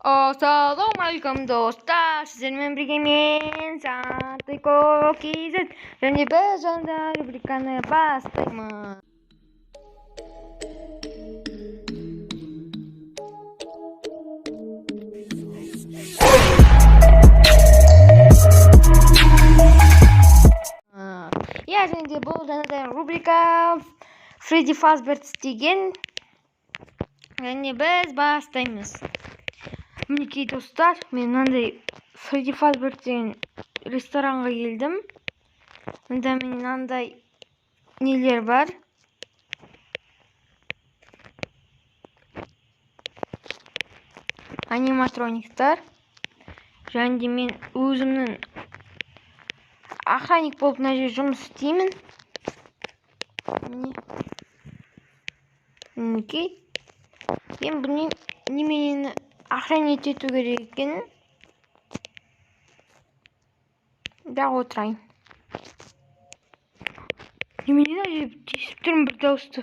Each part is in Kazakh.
Assalamualaikum dostlar. Sizlerle birlikte men Santiago Kizet. Және біз онда рубриканы бастаймыз. Және де бұл жаңадан рубрика Фредди Фазберс деген. Және біз бастаймыз. Мінекей достар, мен мынандай Фредди Фазберс деген ресторанға келдім. Мында мен мынандай нелер бар. Аниматрониктар. Және де мен өзімнің охранник болып мына жерде жұмыс істеймін. Мінекей. Мен бұны неменені охранять ету керек екенін да отырайын. Неменені әжеп тесіп тұрмын бір дауысты.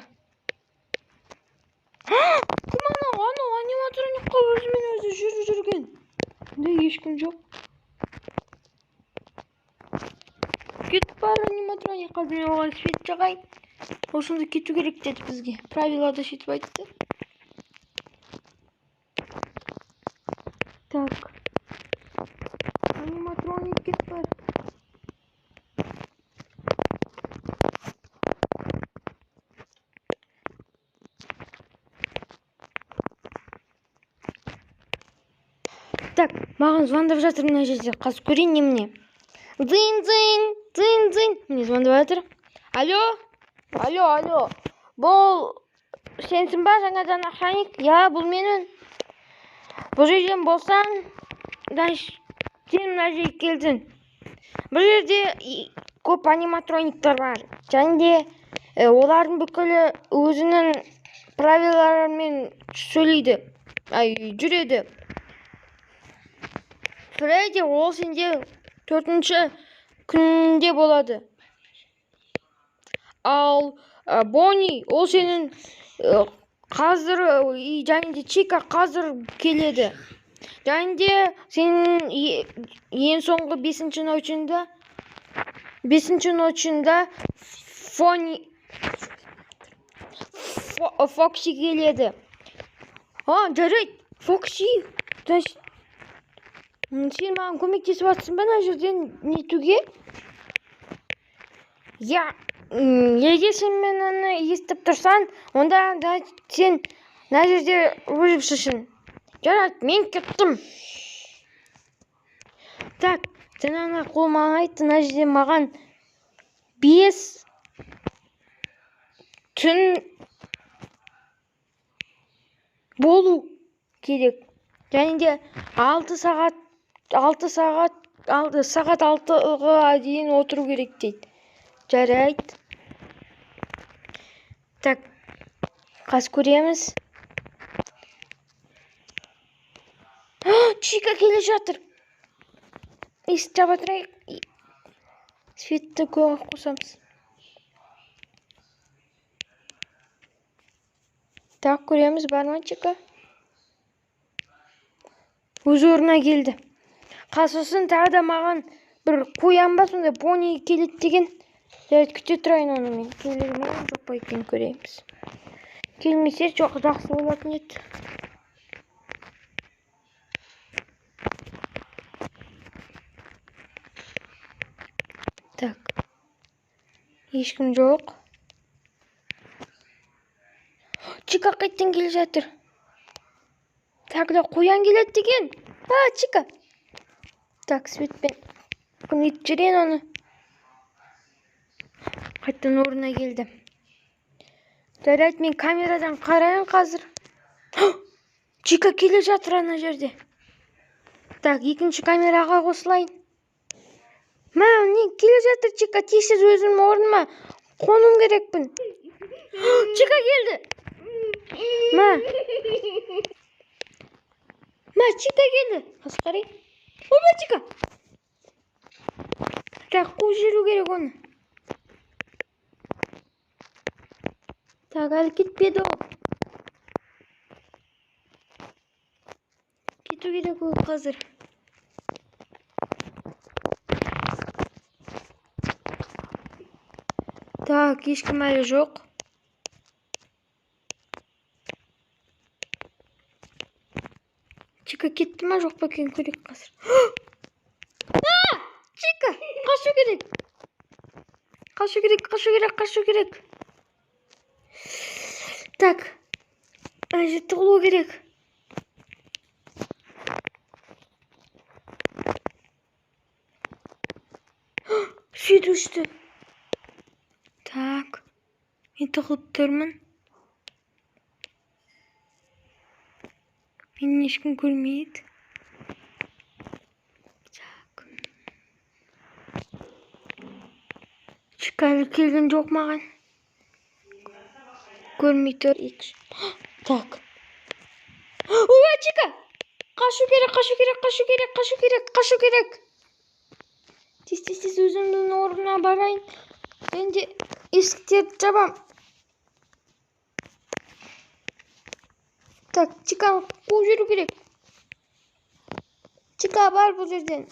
Кім анау аниматроникқа өзімен өзі жүріп жүрген? Да ешкім жоқ. Кетіп бар аниматроникқа, мен оған свет жағайын. Осында кету керек деді бізге. Правилада сөйтіп айтты. Так. Аниматроник кетіп бар. Так, маған звондап жатыр мына жерде. Қазір көрейін немене. Дзин. Мне звондап жатыр. Алло. Бұл сенсің ба жаңадан охранник? Я, бұл менің. Бұл жерден болсаң, сен мына жерге келдің. Бұл жерде көп аниматрониктар бар. Және де олардың бүкілі өзінің правилаларымен жүреді. Фредди ол сенде 4-ші күнінде болады. Ал Бонни ол сенің қазір, және де Чика қазір келеді. Және де сенің ең соңғы 5-ші ночында Фокси келеді. Жарайды, Фокси. Сен маған көмектесіп жатсың ба мына жерден нетуге? Егер сен мені естіп тұрсаң, онда сен мына жерде өліп шышын. Жарайды, мен кеттім. Так, сен ана қолмаған айтты, мына жерде маған 5 түн болу керек. Және де 6 сағат 6-ға дейін отыру керек дейді. Жарайды. Так, қазір көреміз. Чика келе жатыр. Есікті жаба тұрайық. Светті көңіп қосамыз. Так, көреміз, бар ма Чика? Өз орнына келді. Қасысын тағы да маған бір қоян ба сонда Бонни келеді деген. Жарайды, күте тұрайын оны мен. Келер ме, жоқ па екен көреміз. Келмесе жоқ, жақсы болатын еді. Так. Ешкім жоқ. Чика қайттан келе жатыр. Тағы да қоян келеді деген. Чика. Так, светпен күнетіп жүрейін оны. Қайттан орнына келді. Жарайды, мен камерадан қарайын қазір. Чика келе жатыр ана жерде. Так, 2-ші камераға қосылайын. Не келе жатыр Чика, тезсіз өзім орныма қонуым керекпін. Чика келді. Чика келді. Қазір қарайын. Опа, Чика. Так, қуып жүру керек оны. Так, әлі кетпеді ол. кету керек ол қазір. Так, ешкім әлі жоқ. Чика кетті ма жоқ па екен көрейік қазір. Чика, қашу керек. Қашу керек. Так, әже тығылу керек. Сүйді үшті. Так, мен тығылып тұрмын. Мені ешкім көрмейді. Так. Чика әлі келген жоқ маған. Көрмей тұр. Так. Ой, Чика! Қашу керек. Тез өзімнің орнына барайын. Мен де есіктерді жабам. Так, Чиканы қуып жүру керек. Чика бар бұл жерден.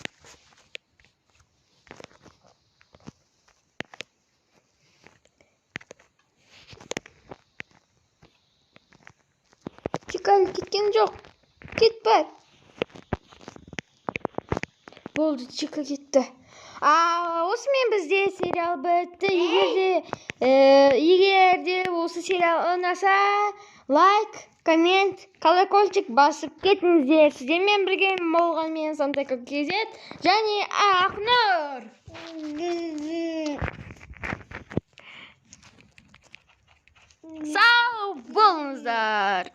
Чика әлі кеткен жоқ. Кет бар. Болды, Чика кетті. Осымен бізде сериал бітті. Егер де осы сериал ұнаса, лайк, коммент, колокольчик басып кетіңіздер. Сіздермен бірге болған мен Сантека KZ және Ақнұр. Сау болыңыздар.